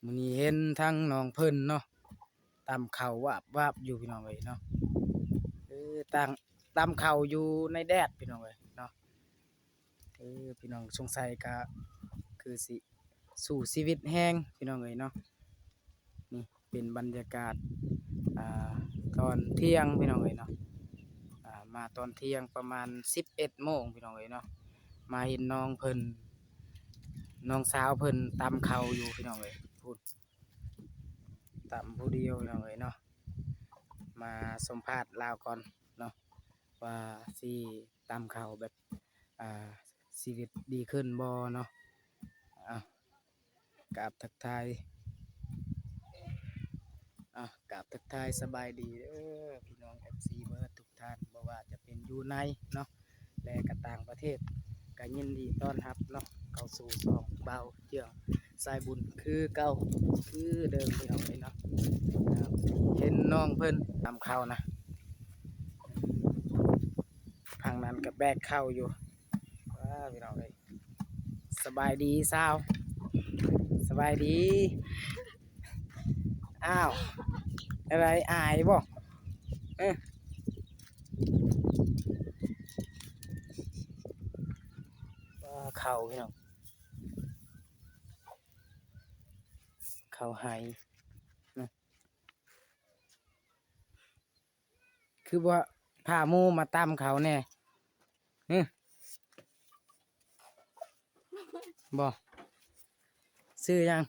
มื้อนี้เห็นทั้งน้องเพิ่นเนาะตำข้าววาบวาบอยู่พี่น้องเอ้ยเนาะตั้งตำข้าวอยู่ในแดดพี่น้องเอ้ยเนาะพี่น้องสงสัยก็คือสิสู้ชีวิตแห้งพี่น้องเอ้ยเนาะนี่เป็นบรรยากาศอ่าตอนเที่ยงพี่น้องเอ้ยเนาะมาตอนเที่ยงประมาณ11 โมงพี่น้องเอ้ยเนาะมาเห็นน้องเพิ่นน้องสาวเพิ่นตำข้าวอยู่พี่น้องเอ้ยพูดตำผู้เดียวพี่น้องเอ้ยเนาะมาสัมภาษณ์ลาวก่อนเนาะว่าสิตำข้าวแบบอ่าชีวิตดีขึ้นบ่เนาะอ่ะกราบทักทายกราบทักทายสบายดีเด้อพี่น้อง FC เบิร์ดทุกท่านบ่ว่าจะเป็นอยู่ในเนาะและก็ต่างประเทศก็ยินดีต้อนรับเนาะเข้าสู่ช่องเบาเจืองสายบุญคือเก่าคือเดิมพี่น้องเลยเนาะครับเห็นน้องเพิ่นทำข้าวนะทางนั้นกับแบกข้าวอยู่ว้าพี่น้องเลยสบายดีสาวสบายดีอ้าวอะไรอายบ่ข้าวพี่น้องข้าวไห้นะคือว่าพาหมูมาตำเขาวแน่บ่ซื้อยัง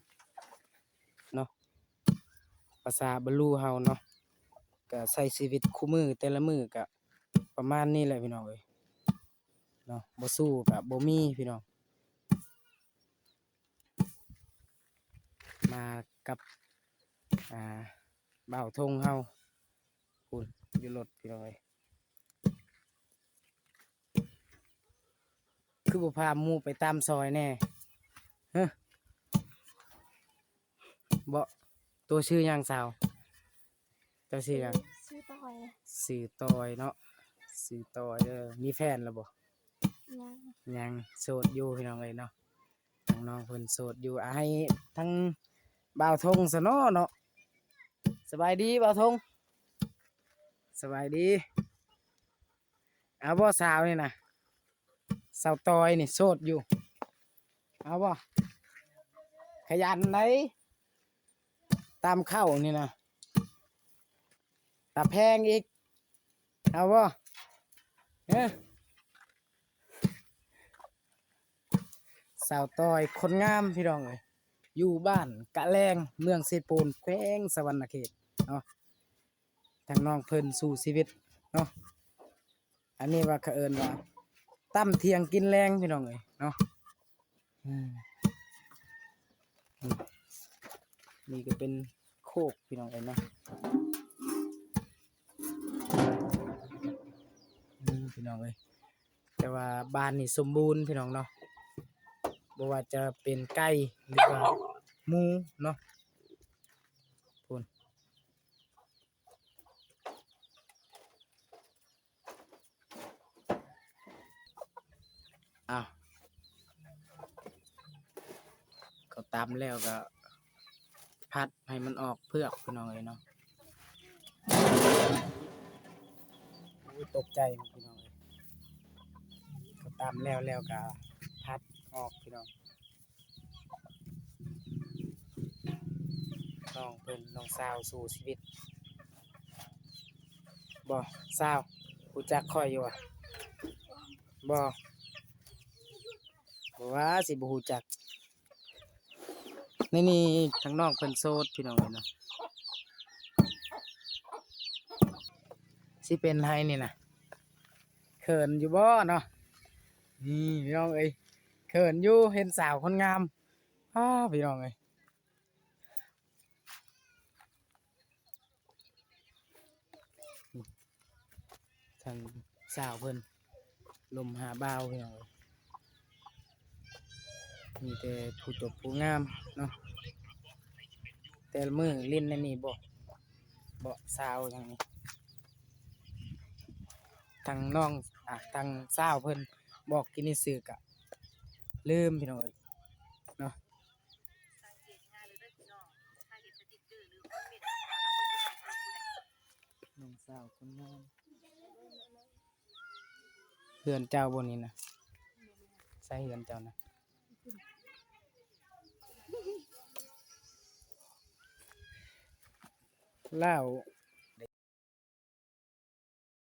เนาะภาษาบลูเฮาเนาะก็ใช้ชีวิตคู่มือแต่ละมือก็ประมาณนี้แหละพี่น้องเอ้ยเนาะบ่สู้ก็บ่มีพี่น้องมากับอ่าบ่าวทงเฮาพูดอยู่รถพี่น้องเอ้ยคือบ่พาหมู่ไปตามซอยแน่ฮะบ่ตัวชื่อหยังสาวเจ้าชื่อหยังชื่อตอยชื่อตอยเนาะชื่อตอยเด้อมีแฟนแล้วบ่ยังยังโสดอยู่พี่น้องเอ้ยเนาะน้องๆเพิ่นโสดอยู่ให้ทั้งบ่าวทงซะเนาะเนาะสบายดีบ่าวทงสบายดีเอาบ่สาวนี่นะสาวตอยนี่โสดอยู่เอาบ่ขยันไหนตามเข้านี่นะตาแพงอีกเอาบ่สาวตอยคนงามพี่น้องเอ้ยอยู่บ้านกะแลงเมืองเซปูนแขวงสะหวรรณเขตเนาะทางน้องเพิ่นสู่ชีวิตเนาะอันนี้ว่าเขาเอิ้นว่าตั้มเที่ยงกินแรงพี่น้องเอ้ยเนาะนี่ก็เป็นโคกพี่น้องเอ้ยเนาะพี่น้องเอ้ยแต่ว่าบ้านนี่สมบูรณ์พี่น้องเนาะบ่ว่าจะเป็นไก่หรือว่าหมูเนาะพูนเขาตำแล้วก็พัดให้มันออกเพือกพี่น้องเอ้ยเนาะตกใจพี่น้องเอ้ยเขาตำแล้วก็พัดออกพี่น้องน้องเพิ่นน้องสาวสู่ชีวิตบ่สาวรู้จักข่อยอยู่อ่ะบ่ว่าสิบ่รู้จักนี่ทางน้องเพิ่นโสดพี่น้องเอ้ยเนาะสิเป็นไห้นี่นะเขินอยู่บ่เนาะนี่พี่น้องเอ้ยเขินอยู่เห็นสาวคนงามพี่น้องเอ้ยทางสาวเพิ่นลมหาบ่าวพี่น้องเอ้ยมีแต่ผู้จบผู้งามเนาะแต่ละมื้อเล่นในนี่บ่สาวอย่างนี้ทางน้องทางสาวเพิ่นบอกกินนี่ซื้อกะลืมพี่น้องเอ้ยเนาะ คนงานเฮือนเจ้าบนนี้นะใส่เฮือนเจ้านะเล่าว